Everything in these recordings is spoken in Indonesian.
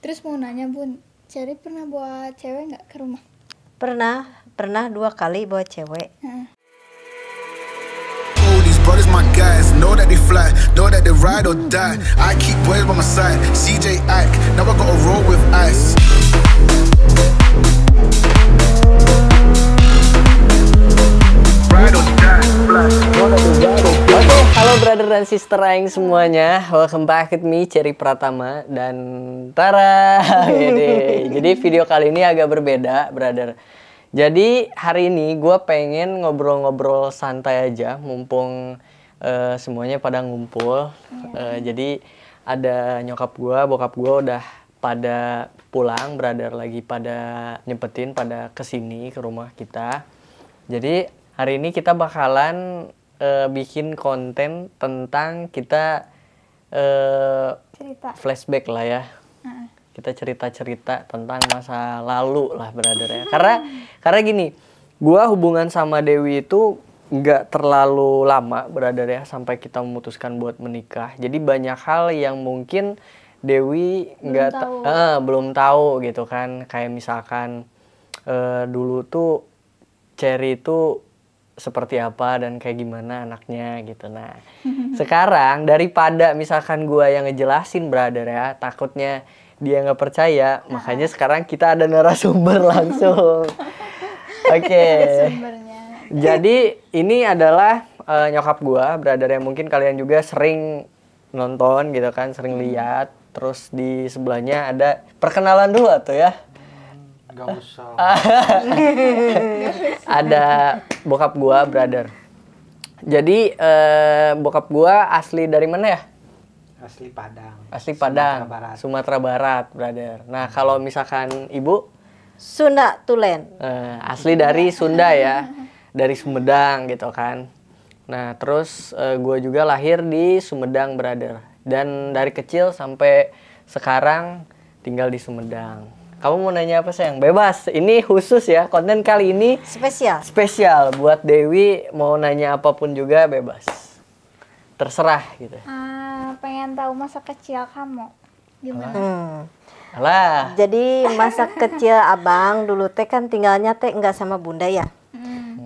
Terus mau nanya Bun, Cherry pernah bawa cewek nggak ke rumah? Pernah 2 kali bawa cewek. These brothers my guys, know that they fly, know that they ride or die. I keep boys by my side, CJ Ike, now I gotta roll with ice. Ride or die, fly, know that they ride or die. Oke, halo brother dan sister aing semuanya. Welcome back with me, Cherry Pratama dan Tara. Jadi video kali ini agak berbeda, brother. Jadi hari ini gue pengen ngobrol-ngobrol santai aja, mumpung semuanya pada ngumpul. Jadi ada nyokap gue, bokap gue udah pada pulang, brother lagi pada nyempetin pada kesini ke rumah kita. Jadi hari ini kita bakalan bikin konten tentang kita Cerita. flashback lah ya. Kita cerita-cerita tentang masa lalu lah, brother ya. Karena gini, gua hubungan sama Dewi itu nggak terlalu lama, brother ya, sampai kita memutuskan buat menikah. Jadi banyak hal yang mungkin Dewi belum tahu gitu kan. Kayak misalkan dulu tuh Cherry itu seperti apa dan kayak gimana anaknya gitu. Nah, sekarang daripada misalkan gua yang ngejelasin, brother ya, takutnya dia nggak percaya, makanya sekarang kita ada narasumber langsung. Oke. Jadi ini adalah nyokap gua, brother yang mungkin kalian juga sering nonton gitu kan, sering lihat. Terus di sebelahnya ada perkenalan dulu tuh ya. Gak usah. Ada bokap gua, brother. Jadi bokap gua asli dari mana ya? Asli Padang. Asli Padang, Sumatera Barat, brother. Nah, kalau misalkan ibu? Sunda Tulen. Asli dari Sunda ya, dari Sumedang gitu kan. Nah, terus gue juga lahir di Sumedang, brother. Dan dari kecil sampai sekarang tinggal di Sumedang. Kamu mau nanya apa, sayang? Bebas, ini khusus ya, konten kali ini spesial buat Dewi, mau nanya apapun juga bebas. Terserah gitu. Pengen tahu masa kecil kamu gimana? Alah. Jadi masa kecil abang dulu teh kan tinggalnya teh enggak sama bunda ya.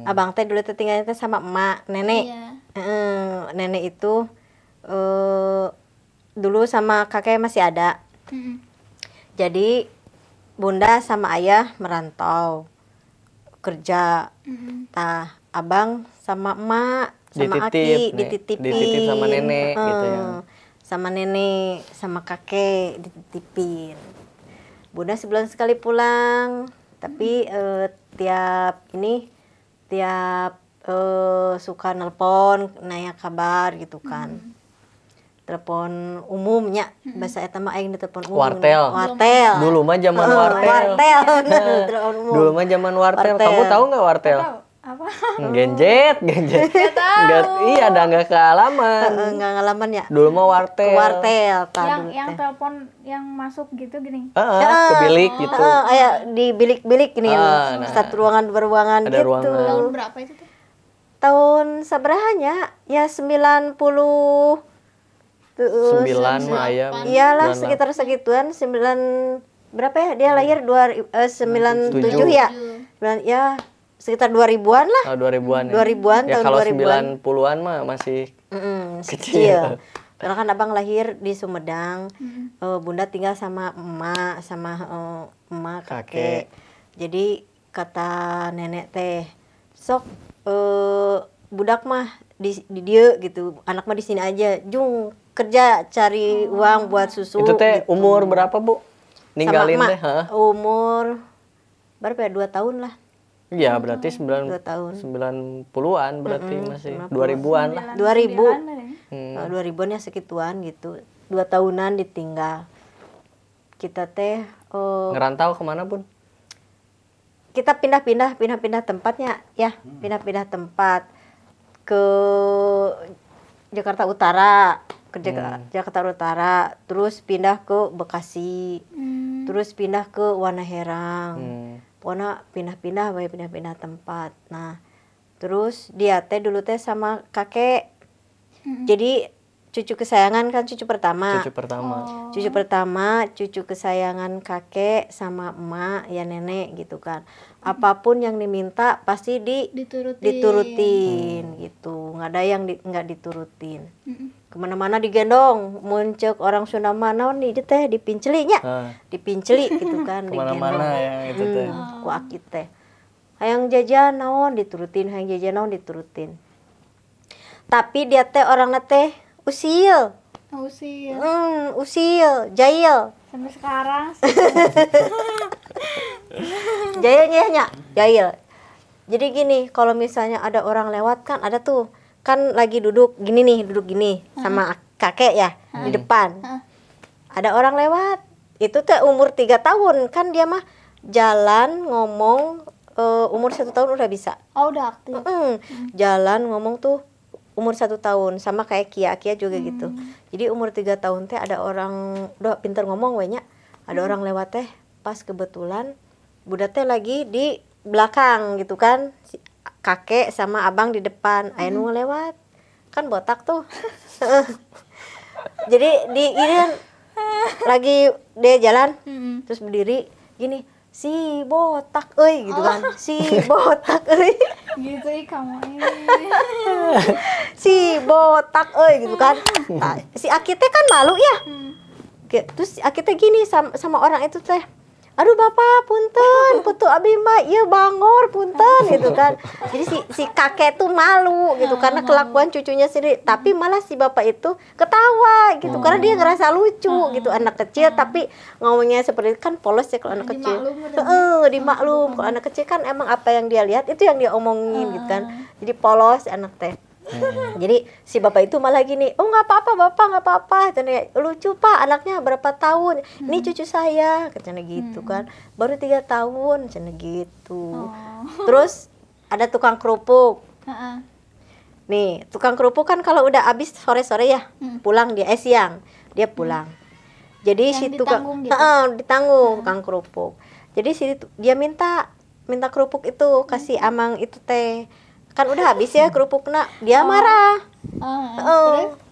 Abang teh dulu teh tinggalnya teh sama emak, nenek. Iya. Nenek itu dulu sama kakek masih ada. Jadi bunda sama ayah merantau kerja. Tah abang sama emak sama aki dititipin sama nenek gitu ya. Sama nenek sama kakek dititipin. Bunda sebulan sekali pulang, tapi tiap suka nelpon nanya kabar gitu kan. Telepon umumnya, bahasa eta mah aing telepon umum. Wartel. Dulu mah zaman wartel. Dulu mah zaman wartel. Kamu tahu nggak wartel? Apa? Genjet. Nggak tahu. Iya, ada nggak kealaman. Nggak ngalaman ya. Dulu mah wartel. Yang telepon yang masuk gitu gini. Ke bilik gitu. Di bilik-bilik ini. Satu ruangan dua ruangan ada gitu. ruangan. Tahun berapa itu tuh? Tahun sabrahanya? Ya 90. 9 mah aya. Iyalah sekitar segituan. 9 berapa ya? Dia lahir 97 ya. Ya sekitar 2000-an lah. 2000-an. 2000-an ya. tahun Kalau 2000-an. 90-an mah masih kecil. Karena kan abang lahir di Sumedang. Bunda tinggal sama emak emak kakek. Jadi kata nenek teh, sok budak mah di dia gitu. Anak mah di sini aja. Jung kerja cari uang buat susu. Itu teh gitu. umur berapa, Bu? Ninggalin sama teh, umur berapa ya? 2 tahun lah. Iya, berarti 2 tahun. 90-an berarti masih 2000-an lah. 2000. 2000-an ya segituan gitu. 2 tahunan ditinggal. Kita teh ngerantau kemana, Bun? Kita pindah-pindah tempatnya ya, pindah-pindah tempat ke Jakarta Utara, Jakarta Utara, terus pindah ke Bekasi, terus pindah ke Wanaherang. Pokoknya pindah-pindah tempat. Nah, terus dia teh dulu teh sama kakek. Jadi cucu kesayangan kan cucu pertama. Cucu pertama. Cucu pertama, cucu kesayangan kakek sama emak ya nenek gitu kan. Apapun yang diminta pasti diturutin gitu. Nggak ada yang nggak diturutin. Kemana-mana digendong. Muncul orang Sunda mana nih teh dipincelinya, dipinceli gitu kan. Kemana-mana ya itu teh. Ku aki teh. Hayang jajan naon diturutin, hayang jajan naon diturutin. Tapi dia teh orangnya teh usil, jahil. Sampai sekarang. Jahil. Jadi gini, kalau misalnya ada orang lewat kan ada tuh, kan lagi duduk gini sama kakek ya di depan. Ada orang lewat, itu teh umur 3 tahun kan dia mah jalan ngomong umur 1 tahun udah bisa. Oh, udah aktif. Jalan ngomong tuh umur 1 tahun sama kayak Kia juga gitu. Jadi umur 3 tahun teh ada orang udah pintar ngomong wenya. Ada orang lewat teh pas kebetulan budak teh lagi di belakang gitu kan. Kakek sama abang di depan. Aya nu lewat. Kan botak tuh. Jadi di ini kan lagi dia jalan terus berdiri gini, si botak euy gitu kan. Si botak euy. Gitu kamu ini. Si botak euy gitu kan. Nah, si Aki teh kan malu ya. Terus si Aki teh gini sama orang itu teh. Aduh bapak punten, putu abi mah ieu bangor punten gitu kan. Jadi si kakek tuh malu gitu karena kelakuan cucunya sendiri. Tapi malah si bapak itu ketawa gitu karena dia ngerasa lucu gitu, anak kecil tapi ngomongnya seperti itu kan polos ya kalau anak kecil. Dimaklum. Kalau anak kecil kan emang apa yang dia lihat itu yang dia omongin gitu kan. Jadi polos anak teh. Jadi si bapak itu malah gini, oh nggak apa-apa bapak, nggak apa-apa, lucu pak, anaknya berapa tahun, ini cucu saya, katanya gitu kan, baru 3 tahun, katanya gitu. Terus ada tukang kerupuk, nih tukang kerupuk kan kalau udah habis sore-sore ya, pulang dia, siang dia pulang. Jadi yang si tukang ditanggung tukang kerupuk. Jadi si dia minta kerupuk itu kasih amang itu teh. Kan udah habis ya kerupukna, dia marah.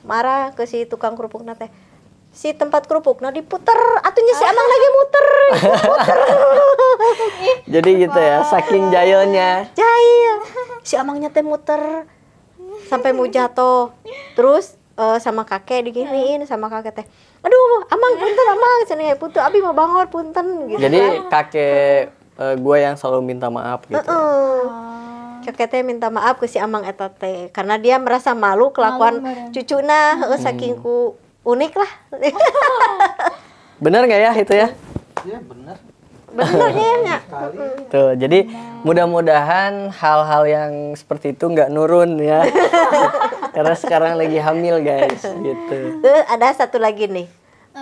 Marah ke si tukang kerupukna teh. Si tempat kerupukna diputer, atunya si amang lagi muter. Jadi gitu ya, saking jahilnya. Jahil. Si amangnya teh muter sampai mau jatuh. Terus sama kakek diginiin sama kakek teh. Aduh, amang punten amang, cenah putu abi mau bangor punten gitu. Jadi kakek gue yang selalu minta maaf gitu. Kakek teh minta maaf ke si amang eta teh karena dia merasa malu kelakuan cucuna saking ku unik lah. Bener nggak ya itu ya? Iya benar. Benernya. Tuh, jadi mudah-mudahan hal-hal yang seperti itu nggak nurun ya. Karena sekarang lagi hamil guys, gitu. Ada satu lagi nih.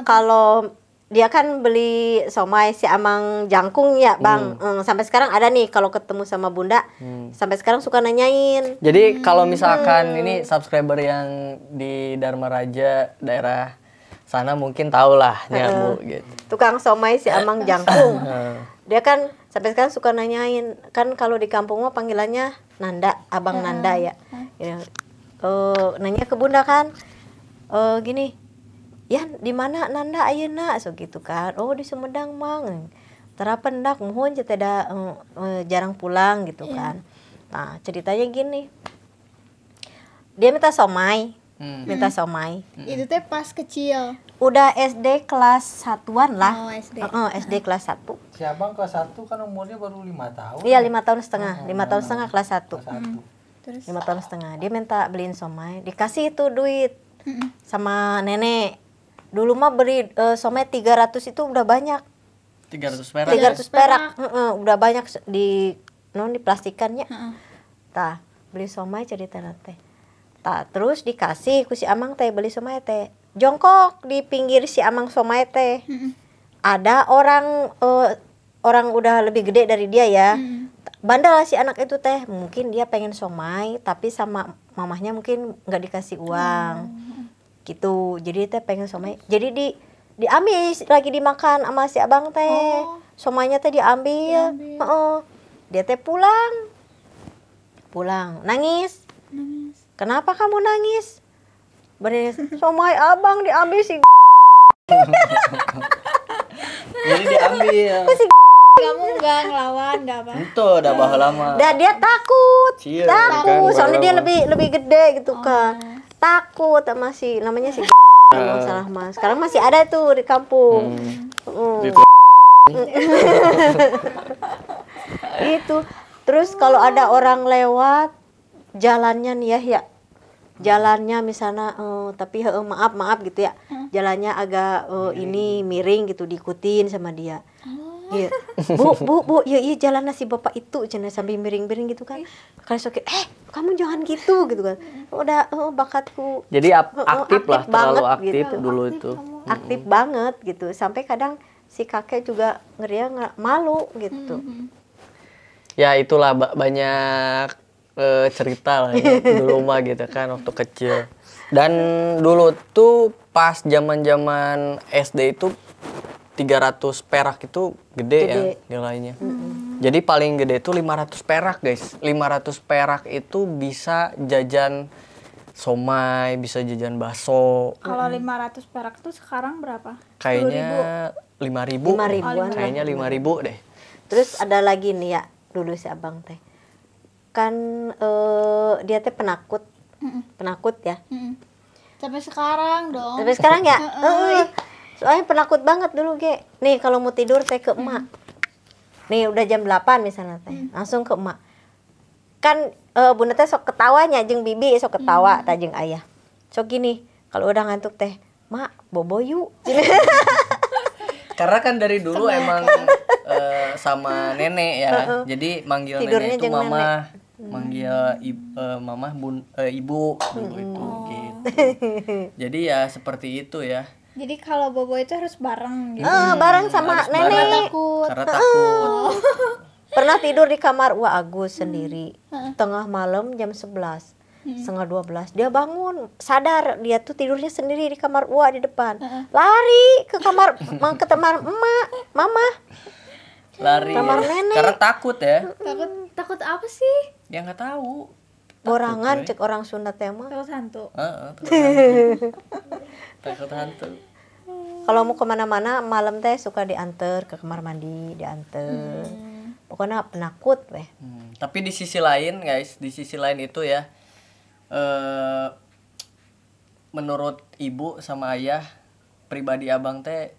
Kalau dia kan beli somai si amang jangkung ya bang. Sampai sekarang ada nih kalau ketemu sama bunda. Sampai sekarang suka nanyain. Jadi kalau misalkan ini subscriber yang di Dharma Raja daerah sana mungkin tahu lah ya Bu gitu. Tukang somai si amang jangkung. Dia kan sampai sekarang suka nanyain. Kan kalau di kampung mah panggilannya Nanda, abang Nanda ya. Nanya ke bunda kan. Gini. Ya di mana Nanda ayeuna so gitu kan. Oh di Sumedang mang. Tara pendak muhun teh jarang pulang gitu kan. Nah, ceritanya gini. Dia minta somai. Itu teh pas kecil. Udah SD kelas 1-an lah. Oh, SD. SD kelas 1. Si abang kelas 1 kan umurnya baru 5 tahun. Iya, 5 tahun setengah. 5 tahun setengah kelas 1. Terus 5 tahun setengah. Dia minta beliin somai. Dikasih itu duit sama nenek. Dulu mah beli somai 300 itu udah banyak. 300 perak. 300 perak. Udah banyak diplastikannya. Tah, beli somai cerita teh. Tah, terus dikasih ku si amang teh beli somai teh. Jongkok di pinggir si amang somai teh. Ada orang udah lebih gede dari dia ya. Bandel si anak itu teh. Mungkin dia pengen somai tapi sama mamahnya mungkin nggak dikasih uang. Gitu. Jadi teh pengen somai. Jadi diambil lagi dimakan sama si abang teh. Somainya teh diambil. Dia teh pulang. Nangis. Kenapa kamu nangis? Bener, somai abang diambil si Jadi diambil. Kamu nggak ngelawan, nggak apa? Itu udah bahasa lama. Dan dia takut, Cier, takut. kan, Soalnya dia bahasa lebih gede gitu kan. Takut sama si namanya si kalau nggak salah mas. Sekarang masih ada tuh di kampung. Itu. Itu. Terus kalau ada orang lewat jalannya nih ya, jalannya misalnya tapi maaf gitu ya. Jalannya agak ini miring gitu diikutin sama dia. Iya. Bu, iya jalan si bapak itu jangan sambil miring-miring gitu kan. Kalau sok kamu jangan gitu kan. Udah bakatku. Jadi aktif lah, terlalu aktif gitu. dulu itu. Aktif banget gitu. Sampai kadang si kakek juga nggak malu gitu. Ya itulah banyak cerita lah ya, dulu mah gitu kan waktu kecil. Dan dulu tuh pas zaman-zaman SD itu 300 perak itu gede ya nilainya. Jadi paling gede itu 500 perak guys. 500 perak itu bisa jajan somai, bisa jajan bakso. Kalau 500 perak tuh sekarang berapa? Kayaknya 5.000. 5.000-an. Kayaknya 5.000 deh. Terus ada lagi nih ya, dulu si abang teh. Kan dia teh penakut. Penakut ya. Sampai sekarang dong. Tapi sekarang ya, soalnya penakut banget dulu ge. Nih kalau mau tidur teh ke emak. Nih udah jam 8 misalnya teh, langsung ke emak. Kan bunda teh sok ketawanya jeung bibi sok ketawa tah jeung ayah. Sok gini, kalau udah ngantuk teh, "Mak, bobo yuk." Karena kan dari dulu emang sama nenek ya. Jadi manggil Tidurnya nenek itu jeung mama, manggil mama ibu dulu itu gitu. Jadi ya seperti itu ya. Jadi kalau bobo itu harus bareng gitu. Bareng sama Harus nenek. bareng. Takut. Karena takut. Pernah tidur di kamar Wah Agus sendiri. Tengah malam jam 11. Setengah 12 dia bangun, sadar dia tuh tidurnya sendiri di kamar Wah di depan. Lari ke kamar ke teman emak, mama. Lari. Kamar Ya. nenek. Karena takut ya. Takut apa sih? Ya nggak tahu. Borangan cek orang Sunda teh mah. Takut hantu. Takut hantu. Takut hantu. Kalau mau kemana-mana malam teh suka diantar ke kamar mandi, diantar. Pokoknya penakut weh. Tapi di sisi lain guys, di sisi lain itu ya, menurut ibu sama ayah pribadi abang teh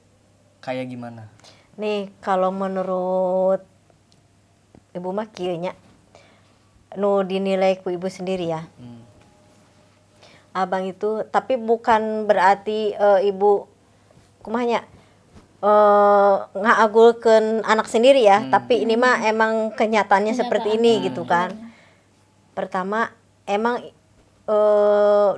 kayak gimana? Nih kalau menurut ibu mah kieu nya. Nu dinilai ku ibu sendiri ya. Abang itu tapi bukan berarti ibu kumahnya ngagulkeun anak sendiri ya, tapi ini mah emang kenyataannya seperti ini gitu kan. Pertama emang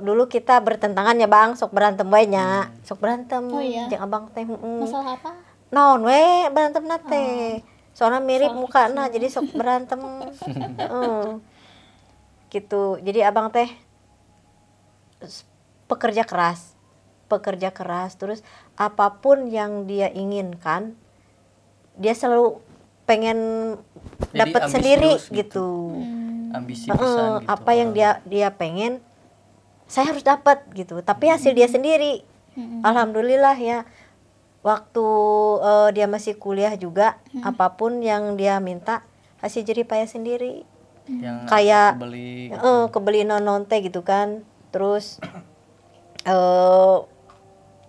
dulu kita bertentangan ya Bang, sok berantem wae nya. Sok berantem jeung abang teh. Masalah apa? Naon we berantem teh. Soalnya mirip mukana jadi sok berantem. Gitu. Jadi abang teh pekerja keras terus apapun yang dia inginkan dia selalu pengen dapat sendiri gitu. Ambisi pisan gitu. Apa yang dia pengen saya harus dapat gitu, tapi hasil dia sendiri. Alhamdulillah ya. Waktu dia masih kuliah juga apapun yang dia minta hasil jerih payah sendiri. Yang Kayak kebeli kebeli teh gitu kan. Terus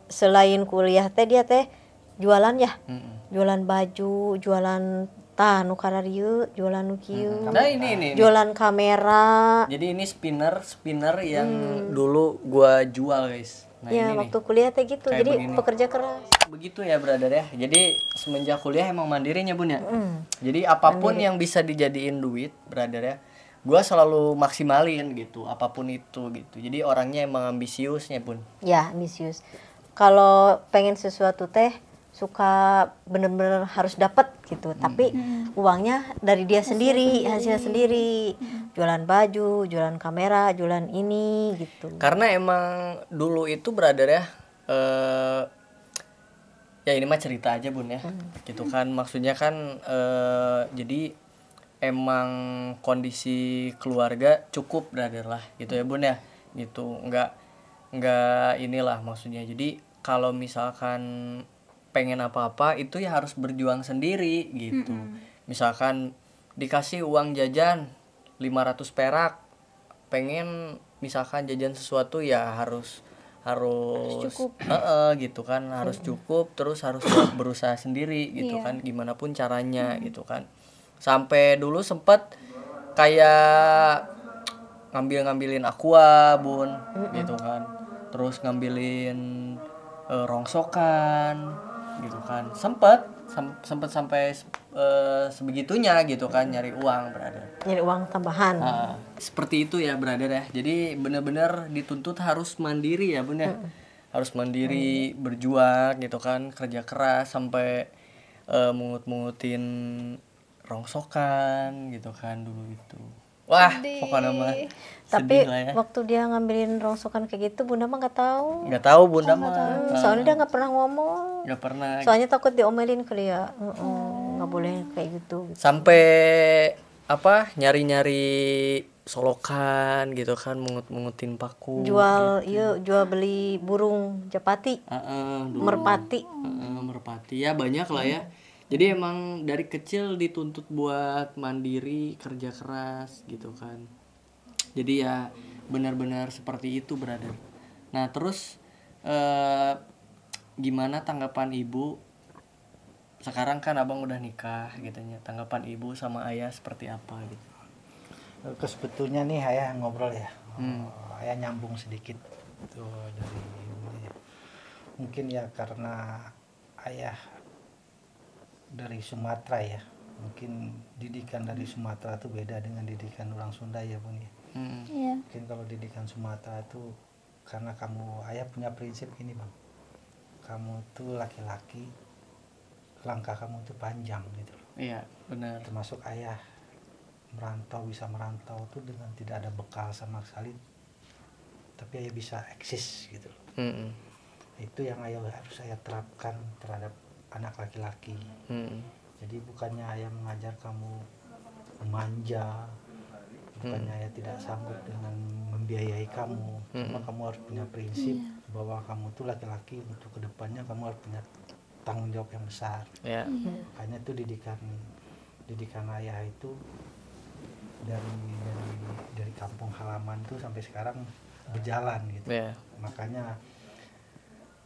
selain kuliah teh dia teh jualan ya. Jualan baju, jualan nu kararieu, jualan nu kieu. Nah ini. Jualan kamera. Jadi ini spinner yang dulu gua jual guys. Nah Ya ini waktu kuliah teh gitu. Kayak Jadi begini. pekerja keras. Begitu ya brother ya. Jadi semenjak kuliah emang mandirinya bun ya. Jadi apapun yang bisa dijadiin duit brother ya, gua selalu maksimalin gitu. Apapun itu gitu. Jadi orangnya emang ambisiusnya bun. Ya, ambisius. Kalau pengen sesuatu teh suka bener-bener harus dapat gitu. Tapi uangnya dari dia sendiri, hasil sendiri. Jualan baju, jualan kamera, jualan ini gitu. Karena emang dulu itu brother ya, ya ini mah cerita aja bun ya, gitu kan. Maksudnya kan jadi emang kondisi keluarga cukup brother lah, gitu ya bun ya, gitu. nggak inilah maksudnya. Jadi kalau misalkan pengen apa-apa itu ya harus berjuang sendiri gitu. Misalkan dikasih uang jajan 500 perak, pengen misalkan jajan sesuatu ya harus cukup. gitu kan, harus cukup, terus harus berusaha sendiri gitu kan, gimana pun caranya gitu kan. Sampai dulu sempet kayak ngambilin aqua bun gitu kan, terus ngambilin rongsokan gitu kan, sempet sampai sebegitunya gitu kan, nyari uang brother. Nyari uang tambahan. Seperti itu ya brother ya. Jadi benar-benar dituntut harus mandiri ya bun ya. Harus mandiri, berjuang gitu kan, kerja keras sampai mungut-mungutin rongsokan gitu kan dulu itu. Wah, pokoknya mah Tapi sedih lah ya. waktu dia ngambilin rongsokan kayak gitu, Bunda mah nggak tahu. Nggak tahu bunda mah. Soalnya dia nggak pernah ngomong. Nggak pernah. Soalnya takut diomelin kali ya. Nggak boleh kayak gitu. Sampai apa nyari-nyari solokan gitu kan, mungut-mungutin paku. Jual beli burung japati, Dulu. merpati. Merpati ya, banyak lah ya. Jadi emang dari kecil dituntut buat mandiri, kerja keras gitu kan. Jadi ya benar-benar seperti itu brother. Nah terus gimana tanggapan ibu? Sekarang kan abang udah nikah gitu ya. Tanggapan ibu sama ayah seperti apa gitu? Sebetulnya nih ayah ngobrol ya. Ayah nyambung sedikit tuh dari ibunya. Mungkin ya karena ayah dari Sumatera ya, mungkin didikan dari Sumatera itu beda dengan didikan orang Sunda ya bun ya. Iya. Mungkin kalau didikan Sumatera itu karena ayah punya prinsip gini bang, kamu tuh laki-laki, langkah kamu tuh panjang gitu loh. Iya benar. Termasuk ayah bisa merantau tuh dengan tidak ada bekal sama sekali, tapi ayah bisa eksis gitu loh. Itu yang harus saya terapkan terhadap anak laki-laki. Jadi bukannya ayah mengajar kamu manja, bukannya ayah tidak sanggup dengan membiayai kamu, cuma kamu harus punya prinsip bahwa kamu tuh laki-laki, untuk kedepannya kamu harus punya tanggung jawab yang besar. Makanya itu didikan ayah itu dari kampung halaman tuh sampai sekarang berjalan gitu. Makanya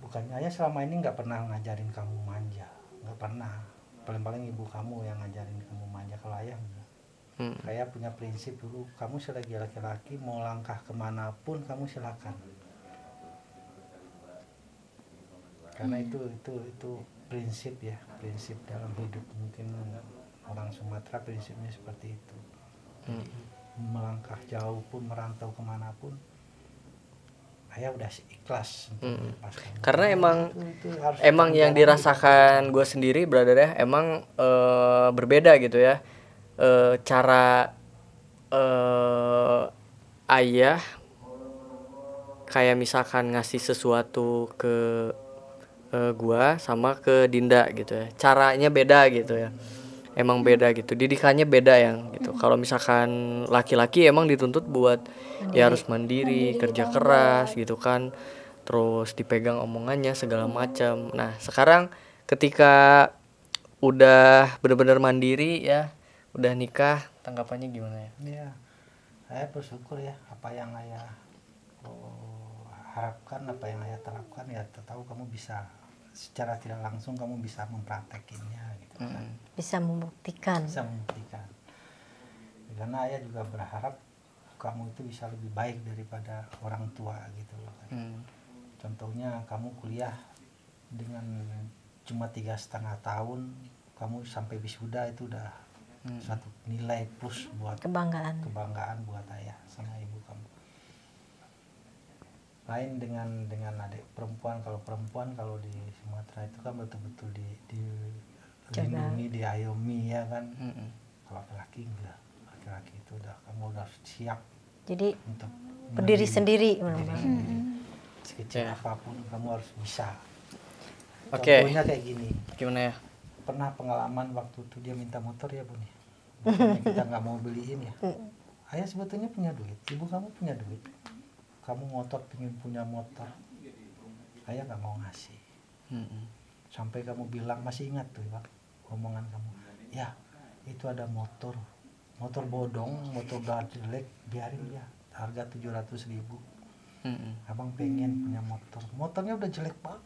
bukannya ayah selama ini nggak pernah ngajarin kamu manja, nggak pernah. Paling-paling ibu kamu yang ngajarin kamu manja, kalau ayah enggak. Ayah punya prinsip dulu, kamu selagi laki-laki mau langkah kemanapun kamu silakan. Karena itu prinsip ya, prinsip dalam hidup. Mungkin orang Sumatera prinsipnya seperti itu. Melangkah jauh pun, merantau kemanapun, ayah udah ikhlas untuk melepaskan. Karena itu harus emang yang dirasakan gue sendiri brother ya, emang berbeda gitu ya. Cara ayah kayak misalkan ngasih sesuatu ke gua sama ke Dinda gitu ya, caranya beda gitu ya. Emang beda gitu, didikannya beda yang gitu. Kalau misalkan laki-laki emang dituntut buat ya harus mandiri, kerja keras gitu kan, terus dipegang omongannya segala macam. Nah sekarang ketika udah benar-benar mandiri ya, udah nikah, tanggapannya gimana ya? Iya, saya bersyukur ya, apa yang ayah harapkan, apa yang ayah terapkan ya, tahu kamu bisa secara tidak langsung kamu bisa mempraktekinnya gitu kan. Bisa membuktikan. Karena ayah juga berharap kamu itu bisa lebih baik daripada orang tua gitu loh kan. Contohnya kamu kuliah dengan cuma 3,5 tahun, kamu sampai wisuda, itu udah satu nilai plus buat kebanggaan buat ayah sama ibu kamu. Lain dengan adik perempuan. Kalau perempuan kalau di Sumatera itu kan betul-betul dilindungi, diayomi ya kan. Kalau laki-laki enggak, laki-laki itu kamu udah siap. Jadi untuk berdiri sendiri. Sekecil apapun kamu harus bisa. Oke. Contohnya kayak gini. Gimana ya? Pernah pengalaman waktu itu dia minta motor ya bun ya. Makanya kita nggak mau beliin ya. Ayah sebetulnya punya duit, ibu kamu punya duit. kamu motor, pengen punya motor, ayah nggak mau ngasih. Sampai kamu bilang, masih ingat tuh bang omongan kamu, ya itu ada motor bodong, motor udah jelek, biarin ya, harga 700.000. Abang pengen punya motornya udah jelek banget,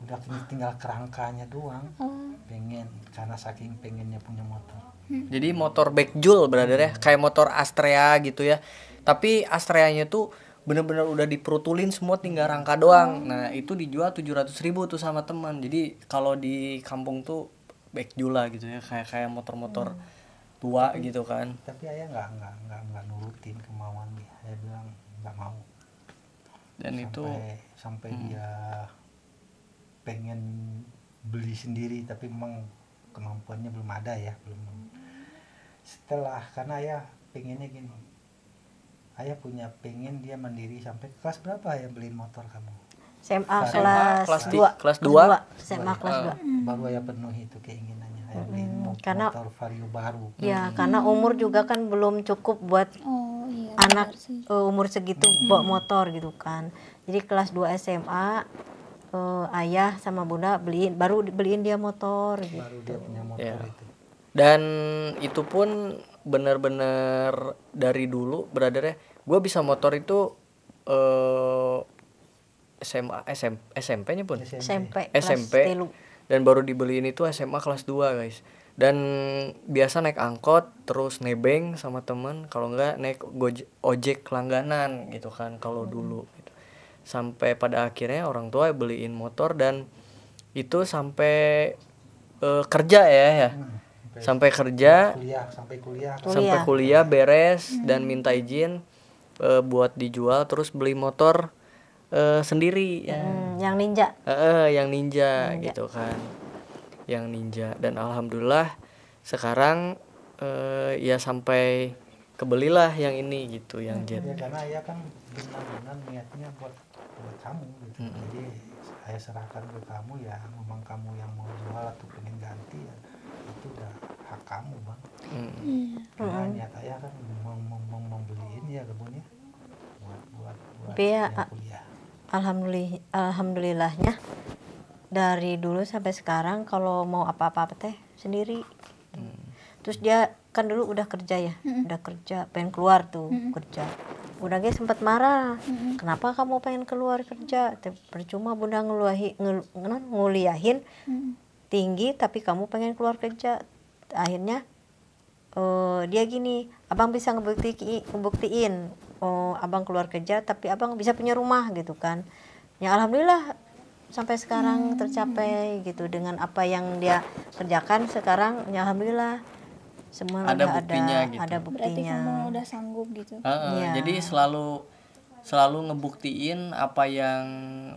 udah tinggal kerangkanya doang. Pengen, karena saking pengennya punya motor. Jadi motor backjul brother ya, kayak motor Astrea gitu ya, tapi Astreanya tuh bener-bener udah diperutulin semua, tinggal rangka doang. Nah itu dijual 700.000 tuh sama teman. Jadi kalau di kampung tuh backjul lah gitu ya, kayak motor-motor tua gitu kan. Tapi ayah nggak nurutin kemauan dia. Ayah bilang nggak mau. Dan sampai dia pengen beli sendiri, tapi memang kemampuannya belum ada ya, belum. Setelah, karena ayah pengennya gini, ayah pengen dia mandiri sampai kelas berapa ayah beliin motor kamu? SMA kelas 2. Kelas 2. SMA kelas 2. Baru ayah penuhi itu keinginannya, ayah beliin Karena motor Vario baru. ya karena umur juga kan belum cukup buat anak umur segitu bawa motor gitu kan. Jadi kelas 2 SMA ayah sama bunda baru beliin dia motor gitu. Baru dia punya motor itu. Dan itu pun benar-benar dari dulu brother ya, gue bisa motor itu SMP-nya pun SMP. Dan baru dibeliin itu SMA kelas 2 guys. Dan biasa naik angkot terus nebeng sama temen, kalau enggak naik ojek langganan gitu kan kalau dulu gitu. Sampai pada akhirnya orang tua beliin motor, dan itu sampai kerja ya. Sampai kerja, sampai kuliah beres dan minta izin buat dijual, terus beli motor sendiri ya. Yang Ninja. Yang Ninja gitu kan. Yang Ninja, dan alhamdulillah sekarang ya sampai kebelilah yang ini gitu, yang Jet. Ya, karena ayah kan benar-benar niatnya buat kamu gitu. Jadi saya serahkan ke kamu, ya memang kamu yang mau jual atau pengen ganti ya itu udah hak kamu bang. Karena niat ayah kan membeliin ya kebunnya buat ya, kuliah. Alhamdulillahnya dari dulu sampai sekarang kalau mau apa-apa teh sendiri. Terus dia kan dulu udah kerja ya, udah kerja, pengen keluar tuh kerja. Bunda ge sempat marah, kenapa kamu pengen keluar kerja? Percuma bunda nguliahin tinggi tapi kamu pengen keluar kerja. Akhirnya dia gini, abang bisa ngebuktiin abang keluar kerja tapi abang bisa punya rumah gitu kan. Ya alhamdulillah sampai sekarang tercapai gitu dengan apa yang dia kerjakan sekarang. Ya alhamdulillah semua ada buktinya gitu. Ada buktinya. Berarti kamu udah sanggup gitu. Ya. Jadi selalu ngebuktiin apa yang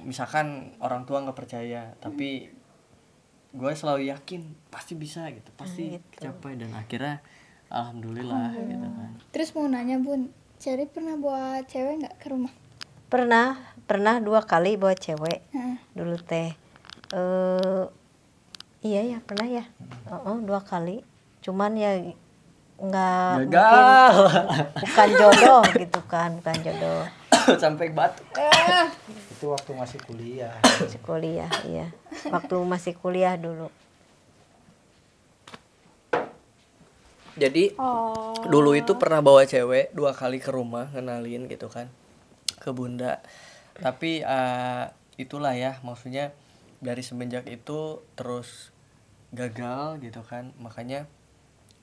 misalkan orang tua nggak percaya, tapi gue selalu yakin pasti bisa gitu, pasti capai, dan akhirnya alhamdulillah gitu kan. Terus mau nanya bun, Cherry pernah bawa cewek nggak ke rumah? Pernah 2 kali bawa cewek dulu teh. Iya ya pernah ya. 2 kali. Cuman ya nggak gagal. Bukan jodoh gitu kan, bukan jodoh. Sampai batuk. Itu waktu masih kuliah. Masih kuliah, iya. Waktu masih kuliah dulu. Jadi dulu itu pernah bawa cewek 2 kali ke rumah, ngenalin gitu kan ke bunda. Tapi itulah ya, maksudnya dari semenjak itu terus gagal gitu kan. Makanya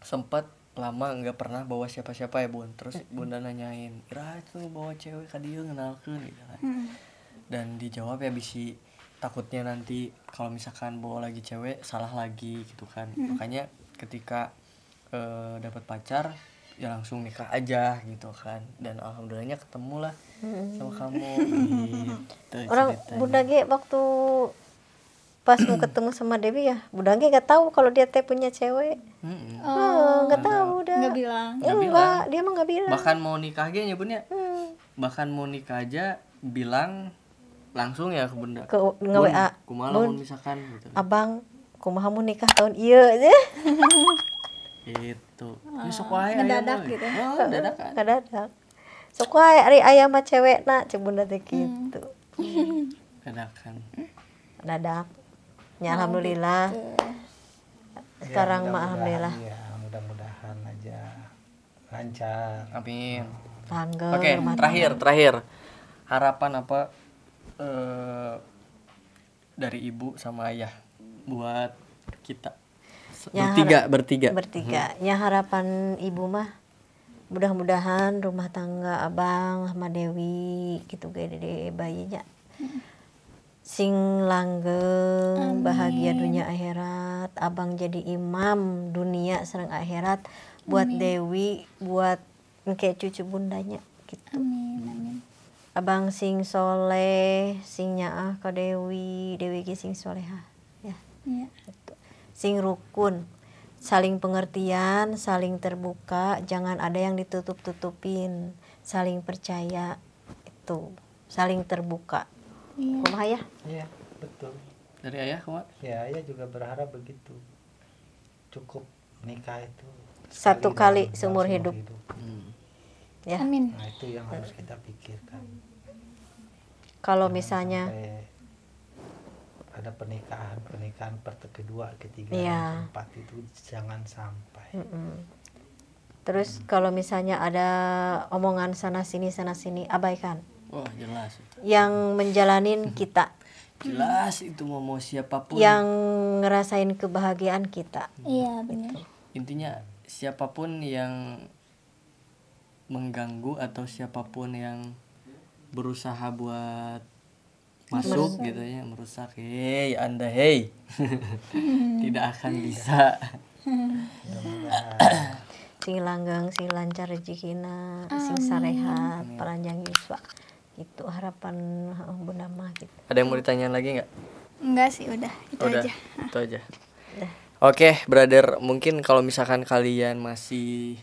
sempat lama nggak pernah bawa siapa-siapa ya bun. Terus bunda nanyain, Ira itu bawa cewek ka dieu ngenalkeun gitu kan. Dan dijawab ya bisi takutnya nanti kalau misalkan bawa lagi cewek salah lagi gitu kan. Makanya ketika dapat pacar ya langsung nikah aja gitu kan. Dan alhamdulillahnya ketemu lah sama kamu gitu. Orang bunda ge waktu pas mau ketemu sama Dewi ya, bunda ge nggak tahu kalau dia teh punya cewek. Nggak tahu udah. Nggak bilang. Enggak, dia mah nggak bilang. Bahkan mau nikah aja nyebutnya. Bahkan mau nikah aja bilang langsung ya ke bunda. Ke nge-WA. Kumaha lamun misalkan gitu. Abang, kumaha mau nikah tahun ieu aja. Gitu. Besok wae ngedadak gitu. Dadakan. Ngedadak. sok wae ari aya mah cewekna cek bunda teh kitu. Kadakan. Dadak. Ya alhamdulillah. Sekarang mah alhamdulillah. Ya, mudah-mudahan aja lancar. Amin. Langgeng. Oke, terakhir. Harapan apa dari ibu sama ayah buat kita? Bertiga. Ya harapan ibu mah mudah-mudahan rumah tangga abang sama Dewi gitu gede bayinya sing langgeng bahagia dunia akhirat, abang jadi imam dunia sareng akhirat buat Dewi, buat kayak cucu bundanya gitu. Amin. Abang sing soleh, sing nyaah ke Dewi ge sing solehah ya. Iya. Gitu. Sing rukun, saling pengertian, saling terbuka, jangan ada yang ditutup-tutupin, saling percaya itu, saling terbuka. Iya. Kumaha ya? Iya, betul. Dari ayah kumaha? Ya, ayah juga berharap begitu. Cukup nikah itu Satu sekali kali dalam seumur hidup. Ya. Amin. Nah, itu yang harus kita pikirkan. Kalau Jangan misalnya sampai ada pernikahan kedua, ketiga, Iya. keempat itu jangan sampai. terus kalau misalnya ada omongan sana sini abaikan. Wah, jelas. Yang menjalanin kita, Jelas itu mau siapapun. yang ngerasain kebahagiaan kita. Iya, benar. Intinya siapapun yang mengganggu atau siapapun yang berusaha buat masuk gitu ya, merusak, hey Anda tidak akan bisa. Sing langgeng, sing lancar rezekina, sing sarehat, panjang yuswa. Itu harapan bunda mah gitu. Ada yang mau ditanyain lagi nggak? Enggak sih, udah. Itu Udah, aja. itu aja. Udah. Oke, brother, mungkin kalau misalkan kalian masih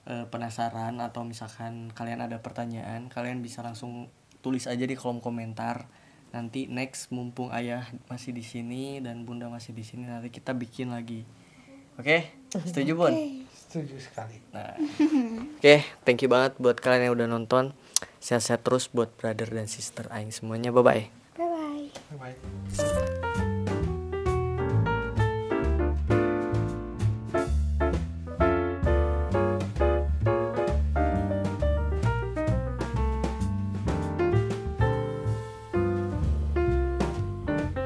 penasaran atau misalkan kalian ada pertanyaan, kalian bisa langsung tulis aja di kolom komentar. Nanti next mumpung ayah masih di sini dan bunda masih di sini, nanti kita bikin lagi. Oke? Setuju, Bun? Setuju sekali. Nah. Oke, thank you banget buat kalian yang udah nonton. Sehat-sehat terus buat brother dan sister aing semuanya. Bye-bye. Bye-bye. Bye-bye.